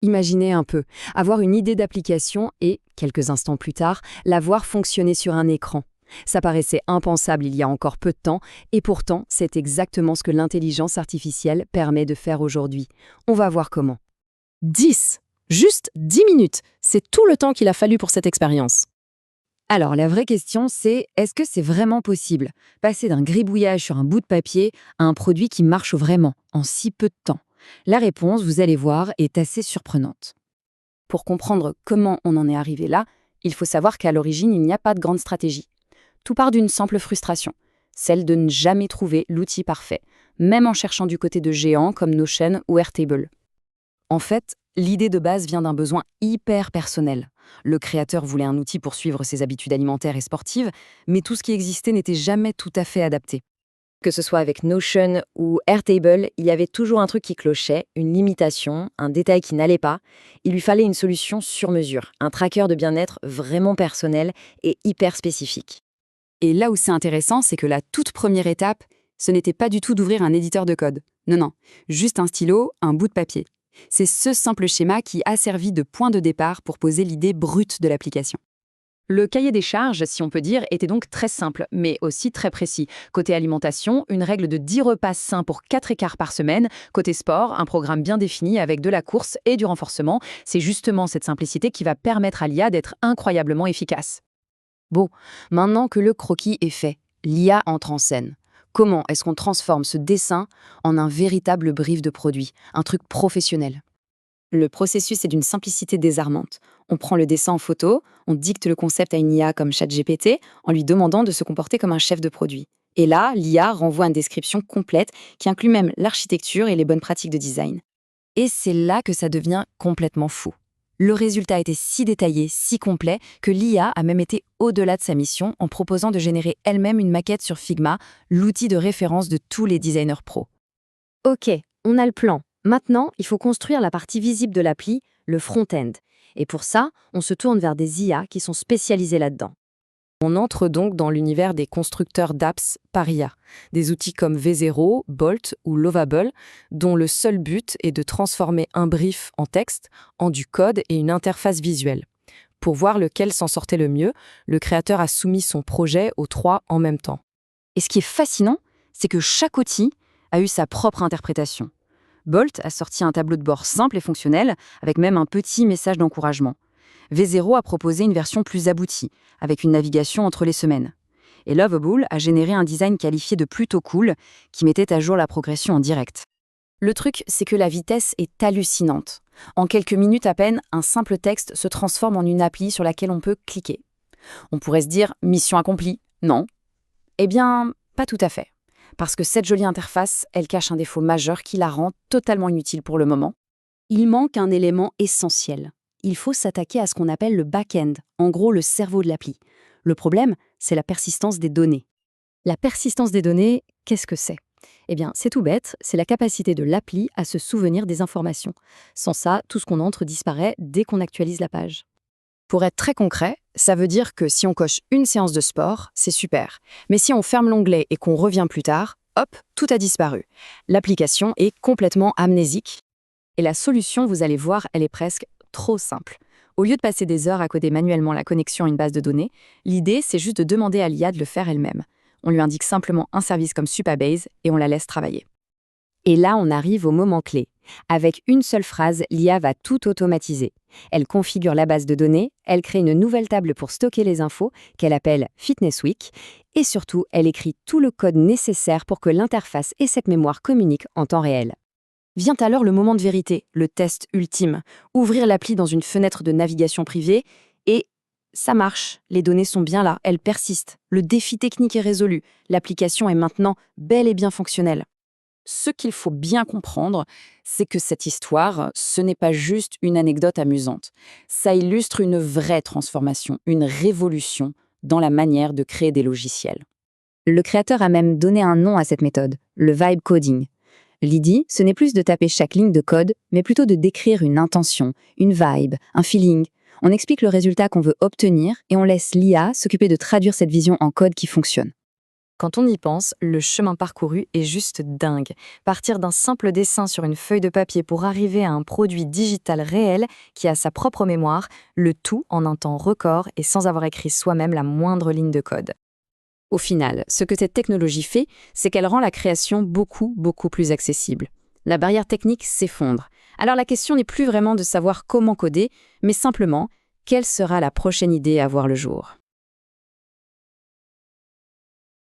Imaginez un peu, avoir une idée d'application et, quelques instants plus tard, la voir fonctionner sur un écran. Ça paraissait impensable il y a encore peu de temps, et pourtant, c'est exactement ce que l'intelligence artificielle permet de faire aujourd'hui. On va voir comment. 10. Juste 10 minutes. C'est tout le temps qu'il a fallu pour cette expérience. Alors, la vraie question, c'est est-ce que c'est vraiment possible? Passer d'un gribouillage sur un bout de papier à un produit qui marche vraiment, en si peu de temps? La réponse, vous allez voir, est assez surprenante. Pour comprendre comment on en est arrivé là, il faut savoir qu'à l'origine, il n'y a pas de grande stratégie. Tout part d'une simple frustration, celle de ne jamais trouver l'outil parfait, même en cherchant du côté de géants comme Notion ou Airtable. En fait, l'idée de base vient d'un besoin hyper personnel. Le créateur voulait un outil pour suivre ses habitudes alimentaires et sportives, mais tout ce qui existait n'était jamais tout à fait adapté. Que ce soit avec Notion ou Airtable, il y avait toujours un truc qui clochait, une limitation, un détail qui n'allait pas. Il lui fallait une solution sur mesure, un tracker de bien-être vraiment personnel et hyper spécifique. Et là où c'est intéressant, c'est que la toute première étape, ce n'était pas du tout d'ouvrir un éditeur de code. Non, non, juste un stylo, un bout de papier. C'est ce simple schéma qui a servi de point de départ pour poser l'idée brute de l'application. Le cahier des charges, si on peut dire, était donc très simple, mais aussi très précis. Côté alimentation, une règle de 10 repas sains pour 4 écarts par semaine. Côté sport, un programme bien défini avec de la course et du renforcement. C'est justement cette simplicité qui va permettre à l'IA d'être incroyablement efficace. Bon, maintenant que le croquis est fait, l'IA entre en scène. Comment est-ce qu'on transforme ce dessin en un véritable brief de produit, un truc professionnel? Le processus est d'une simplicité désarmante. On prend le dessin en photo, on dicte le concept à une IA comme ChatGPT en lui demandant de se comporter comme un chef de produit. Et là, l'IA renvoie une description complète qui inclut même l'architecture et les bonnes pratiques de design. Et c'est là que ça devient complètement fou. Le résultat était si détaillé, si complet, que l'IA a même été au-delà de sa mission en proposant de générer elle-même une maquette sur Figma, l'outil de référence de tous les designers pros. Ok, on a le plan. Maintenant, il faut construire la partie visible de l'appli, le front-end. Et pour ça, on se tourne vers des IA qui sont spécialisés là-dedans. On entre donc dans l'univers des constructeurs d'apps par IA, des outils comme V0, Bolt ou Lovable, dont le seul but est de transformer un brief en texte, en du code et une interface visuelle. Pour voir lequel s'en sortait le mieux, le créateur a soumis son projet aux trois en même temps. Et ce qui est fascinant, c'est que chaque outil a eu sa propre interprétation. Bolt a sorti un tableau de bord simple et fonctionnel, avec même un petit message d'encouragement. V0 a proposé une version plus aboutie, avec une navigation entre les semaines. Et Lovable a généré un design qualifié de plutôt cool, qui mettait à jour la progression en direct. Le truc, c'est que la vitesse est hallucinante. En quelques minutes à peine, un simple texte se transforme en une appli sur laquelle on peut cliquer. On pourrait se dire « mission accomplie ». Non. Eh bien, pas tout à fait. Parce que cette jolie interface, elle cache un défaut majeur qui la rend totalement inutile pour le moment. Il manque un élément essentiel. Il faut s'attaquer à ce qu'on appelle le back-end, en gros le cerveau de l'appli. Le problème, c'est la persistance des données. La persistance des données, qu'est-ce que c'est? Eh bien, c'est tout bête, c'est la capacité de l'appli à se souvenir des informations. Sans ça, tout ce qu'on entre disparaît dès qu'on actualise la page. Pour être très concret, ça veut dire que si on coche une séance de sport, c'est super. Mais si on ferme l'onglet et qu'on revient plus tard, hop, tout a disparu. L'application est complètement amnésique. Et la solution, vous allez voir, elle est presque trop simple. Au lieu de passer des heures à coder manuellement la connexion à une base de données, l'idée, c'est juste de demander à l'IA de le faire elle-même. On lui indique simplement un service comme Supabase et on la laisse travailler. Et là, on arrive au moment clé. Avec une seule phrase, l'IA va tout automatiser. Elle configure la base de données, elle crée une nouvelle table pour stocker les infos, qu'elle appelle Fitness Week, et surtout, elle écrit tout le code nécessaire pour que l'interface et cette mémoire communiquent en temps réel. Vient alors le moment de vérité, le test ultime. Ouvrir l'appli dans une fenêtre de navigation privée et ça marche. Les données sont bien là, elles persistent. Le défi technique est résolu. L'application est maintenant bel et bien fonctionnelle. Ce qu'il faut bien comprendre, c'est que cette histoire, ce n'est pas juste une anecdote amusante. Ça illustre une vraie transformation, une révolution dans la manière de créer des logiciels. Le créateur a même donné un nom à cette méthode, le vibe coding. L'idée, ce n'est plus de taper chaque ligne de code, mais plutôt de décrire une intention, une vibe, un feeling. On explique le résultat qu'on veut obtenir et on laisse l'IA s'occuper de traduire cette vision en code qui fonctionne. Quand on y pense, le chemin parcouru est juste dingue. Partir d'un simple dessin sur une feuille de papier pour arriver à un produit digital réel qui a sa propre mémoire, le tout en un temps record et sans avoir écrit soi-même la moindre ligne de code. Au final, ce que cette technologie fait, c'est qu'elle rend la création beaucoup plus accessible. La barrière technique s'effondre. Alors la question n'est plus vraiment de savoir comment coder, mais simplement, quelle sera la prochaine idée à voir le jour ?